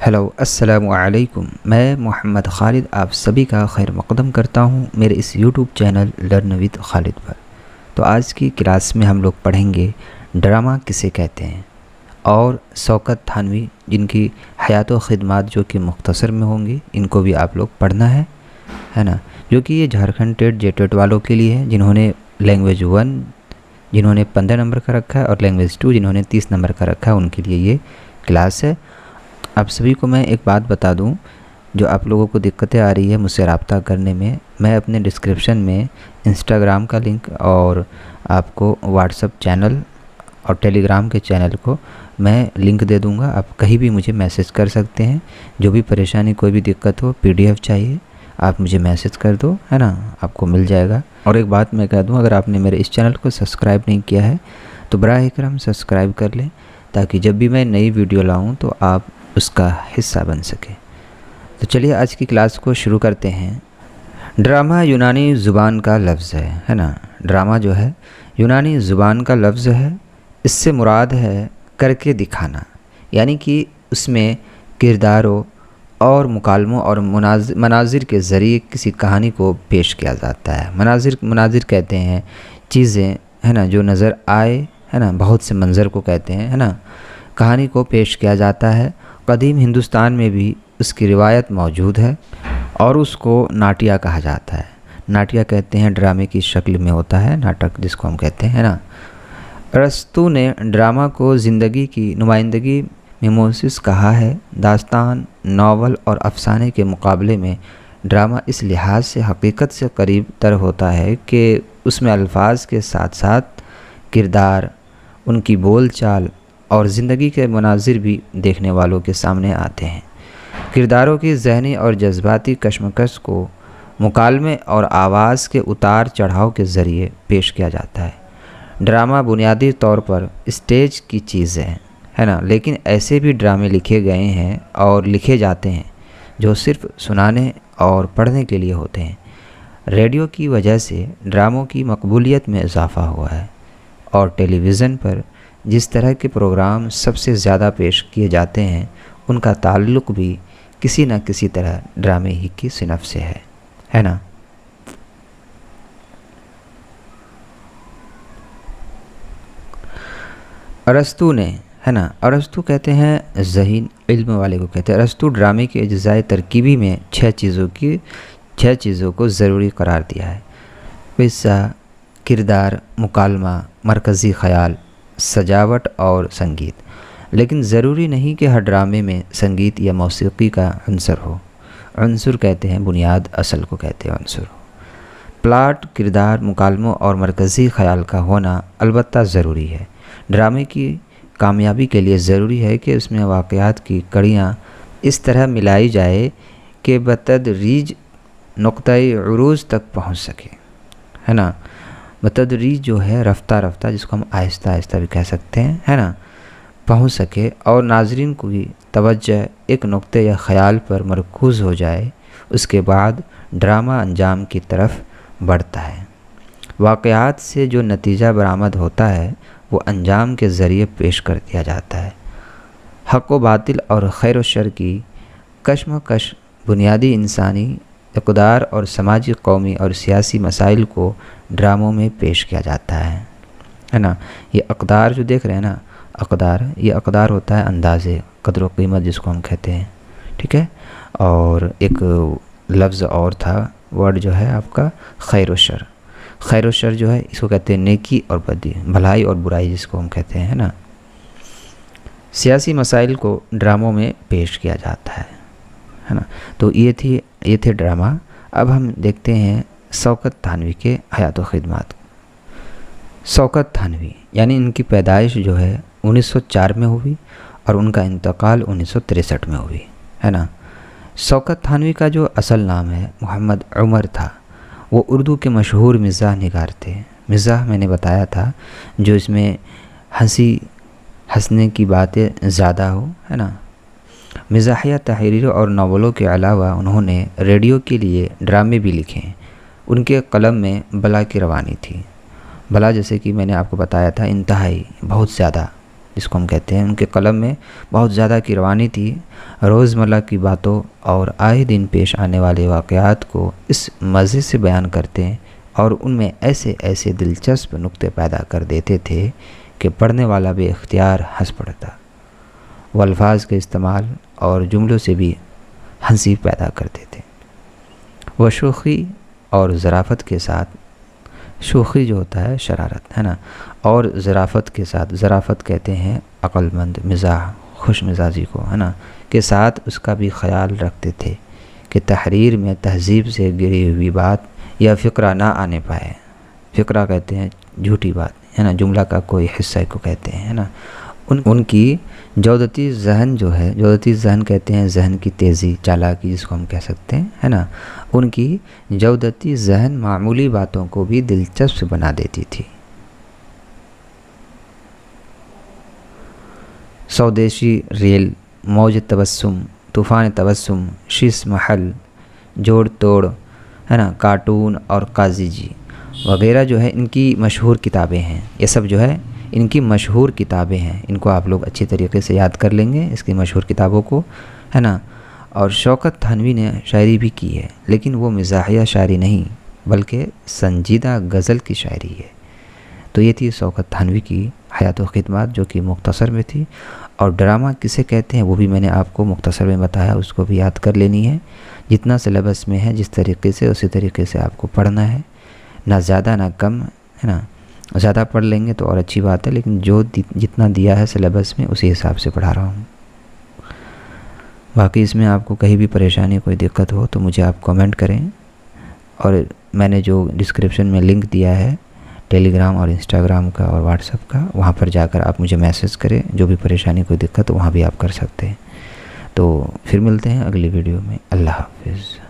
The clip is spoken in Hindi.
हेलो अस्सलामु अलैकुम। मैं मोहम्मद खालिद आप सभी का खैर मक़दम करता हूँ मेरे इस YouTube channel learn with Khalid पर। तो आज की क्लास में हम लोग पढ़ेंगे ड्रामा किसे कहते हैं और शौकत थानवी जिनकी हयात व ख़िदमात जो कि मुख्तसर में होंगी, इनको भी आप लोग पढ़ना है ना। जो कि ये झारखंड टेट जेटेट वालों के लिए है जिन्होंने लैंग्वेज 1 जिन्होंने 15 नंबर का रखा है और लैंग्वेज 2 जिन्होंने 30 नंबर का रखा है, उनके लिए ये क्लास है। आप सभी को मैं एक बात बता दूं, जो आप लोगों को दिक्कतें आ रही है मुझसे रब्ता करने में, मैं अपने डिस्क्रिप्शन में इंस्टाग्राम का लिंक और आपको व्हाट्सएप चैनल और टेलीग्राम के चैनल को मैं लिंक दे दूंगा। आप कहीं भी मुझे मैसेज कर सकते हैं। जो भी परेशानी कोई भी दिक्कत हो, PDF चाहिए, आप मुझे मैसेज कर दो, है ना, आपको मिल जाएगा। और एक बात मैं कह दूं, अगर आपने मेरे इस चैनल को सब्सक्राइब नहीं किया है तो बराह करम सब्सक्राइब कर लें, ताकि जब भी मैं नई वीडियो लाऊं तो आप उसका हिस्सा बन सके। तो चलिए आज की क्लास को शुरू करते हैं। ड्रामा यूनानी ज़ुबान का लफ्ज़ है ना। ड्रामा जो है यूनानी ज़ुबान का लफ्ज़ है। इससे मुराद है करके दिखाना, यानी कि उसमें किरदारों और मुकालमों और मनाजिर के ज़रिए किसी कहानी को पेश किया जाता है। मनाजिर कहते हैं चीज़ें, है ना, जो नज़र आए, है ना, बहुत से मंज़र को कहते हैं, है ना। कहानी को पेश किया जाता है। कदीम हिंदुस्तान में भी उसकी रिवायत मौजूद है और उसको नाटिया कहा जाता है। नाटिया कहते हैं ड्रामे की शक्ल में होता है, नाटक जिसको हम कहते हैं, है ना। अरस्तू ने ड्रामा को ज़िंदगी की नुमाइंदगी मिमोसिस कहा है। दास्तान, नावल और अफसाने के मुकाबले में ड्रामा इस लिहाज से हकीकत से करीब तर होता है कि उसमें अल्फाज के साथ साथ किरदार, उनकी बोल चाल और ज़िंदगी के मनाजिर भी देखने वालों के सामने आते हैं। किरदारों की ज़हनी और जज्बाती कशमकश को मुकालमे और आवाज़ के उतार चढ़ाव के ज़रिए पेश किया जाता है। ड्रामा बुनियादी तौर पर स्टेज की चीज़ है ना, लेकिन ऐसे भी ड्रामे लिखे गए हैं और लिखे जाते हैं जो सिर्फ सुनाने और पढ़ने के लिए होते हैं। रेडियो की वजह से ड्रामों की मकबूलियत में इजाफ़ा हुआ है और टेलीविज़न पर जिस तरह के प्रोग्राम सबसे ज़्यादा पेश किए जाते हैं, उनका ताल्लुक़ भी किसी न किसी तरह ड्रामे ही की सिनफ से है ना। अरस्तू ने, है ना, अरस्तू कहते हैं ज़हीन इल्म वाले को कहते हैं। अरस्तू ड्रामे के अज्जाए तरकीबी में 6 चीज़ों को ज़रूरी करार दिया है। किस्सा, किरदार, मुकालमा, मरकज़ी ख़याल, सजावट और संगीत। लेकिन ज़रूरी नहीं कि हर ड्रामे में संगीत या मौसीकी का अंसर हो। अंसर कहते हैं बुनियाद, असल को कहते हैं अंसर हो। प्लाट, किरदार, मुकालमों और मरकज़ी ख़याल का होना अलबत्ता ज़रूरी है। ड्रामे की कामयाबी के लिए ज़रूरी है कि उसमें वाक़यात की कड़ियाँ इस तरह मिलाई जाए कि बतदरीज नुक़्ता-ए उरूज तक पहुँच सके, है ना। बतदरीज जो है रफ्ता रफ्ता, जिसको हम आहिस्ता आहिस्ता भी कह सकते हैं, है ना, पहुँच सके और नाज़रीन को भी तवज्जो एक नुक्ते या ख़याल पर मरकूज़ हो जाए। उसके बाद ड्रामा अंजाम की तरफ बढ़ता है। वाक़यात से जो नतीजा बरामद होता है वो अंजाम के ज़रिए पेश कर दिया जाता है। हक़ व बातिल और खैर व शर की कशमकश बुनियादी इंसानी इक़दार और समाजी, कौमी और सियासी मसाइल को ड्रामों में पेश किया जाता है ना। ये अक़दार जो देख रहे हैं ना, अक़दार, ये अक़दार होता है अंदाज़े, क़द्र व क़ीमत जिसको हम कहते हैं, ठीक है। और एक लफ्ज़ और था, वर्ड जो है आपका खैर व शर। खैर व शर जो है इसको कहते हैं नेकी और बदी, भलाई और बुराई जिसको हम कहते हैं, है ना। सियासी मसाइल को ड्रामों में पेश किया जाता है ना। तो ये थे ड्रामा। अब हम देखते हैं शौकत थानवी के हयात व ख़िदमात। शौकत थानवी यानी इनकी पैदाइश जो है 1904 में हुई और उनका इंतकाल 1963 में हुई, है ना। शौकत थानवी का जो असल नाम है मोहम्मद उमर था। वो उर्दू के मशहूर मिज़ाह निगार थे। मिज़ाह मैंने बताया था, जो इसमें हंसने की बातें ज़्यादा हो, है ना। मिज़ाहिया तहरीर और नावलों के अलावा उन्होंने रेडियो के लिए ड्रामे भी लिखे। उनके कलम में बला की रवानी थी। बला जैसे कि मैंने आपको बताया था, इंतहाई बहुत ज़्यादा, जिसको हम कहते हैं। उनके कलम में बहुत ज़्यादा की रवानी थी। रोज़मर्रा की बातों और आए दिन पेश आने वाले वाक़यात को इस मज़े से बयान करते हैं और उनमें ऐसे ऐसे दिलचस्प नुक्ते पैदा कर देते थे कि पढ़ने वाला बेख्तियार हंस पड़ता। वो अल्फाज के इस्तेमाल और जुमलों से भी हंसी पैदा करते थे। वह शोखी और ज़राफ़त के साथ, शोखी जो होता है शरारत है ना, और ज़राफ़त के साथ, ज़राफ़त कहते हैं अक्लमंद मिजाज, खुश मिजाजी को है ना, के साथ उसका भी ख्याल रखते थे कि तहरीर में तहज़ीब से गिरी हुई बात या फ़िक्रा ना आने पाए। फ़िक्रा कहते हैं झूठी बात है ना, जुमला का कोई हिस्सा को कहते हैं है ना। उनकी जौदती जहन जो है, जौदती जहन कहते हैं जहन की तेज़ी, चालाकी जिसको हम कह सकते हैं है ना। उनकी जौदती जहन मामूली बातों को भी दिलचस्प बना देती थी। स्वदेशी रेल, मौज तबस्सुम, तूफ़ान तबस्सुम, शीश महल, जोड़ तोड़ है ना, कार्टून और काजी जी वगैरह जो है इनकी मशहूर किताबें हैं। ये सब जो है इनकी मशहूर किताबें हैं। इनको आप लोग अच्छी तरीके से याद कर लेंगे, इसकी मशहूर किताबों को है ना। और शौकत थानवी ने शायरी भी की है, लेकिन वो मिजाहिया शायरी नहीं बल्कि संजीदा गज़ल की शायरी है। तो ये थी शौकत थानवी की हयात व खिदमत, जो कि मुख्तसर में थी। और ड्रामा किसे कहते हैं वो भी मैंने आपको मुख्तसर में बताया, उसको भी याद कर लेनी है। जितना सिलेबस में है जिस तरीके से, उसी तरीके से आपको पढ़ना है, ना ज़्यादा ना कम है ना। ज़्यादा पढ़ लेंगे तो और अच्छी बात है, लेकिन जो जितना दिया है सिलेबस में उसी हिसाब से पढ़ा रहा हूँ। बाकी इसमें आपको कहीं भी परेशानी, कोई दिक्कत हो तो मुझे आप कमेंट करें। और मैंने जो डिस्क्रिप्शन में लिंक दिया है टेलीग्राम और इंस्टाग्राम का और व्हाट्सएप का, वहाँ पर जाकर आप मुझे मैसेज करें। जो भी परेशानी, कोई दिक्कत हो वहाँ भी आप कर सकते हैं। तो फिर मिलते हैं अगली वीडियो में। अल्लाह हाफ़िज़।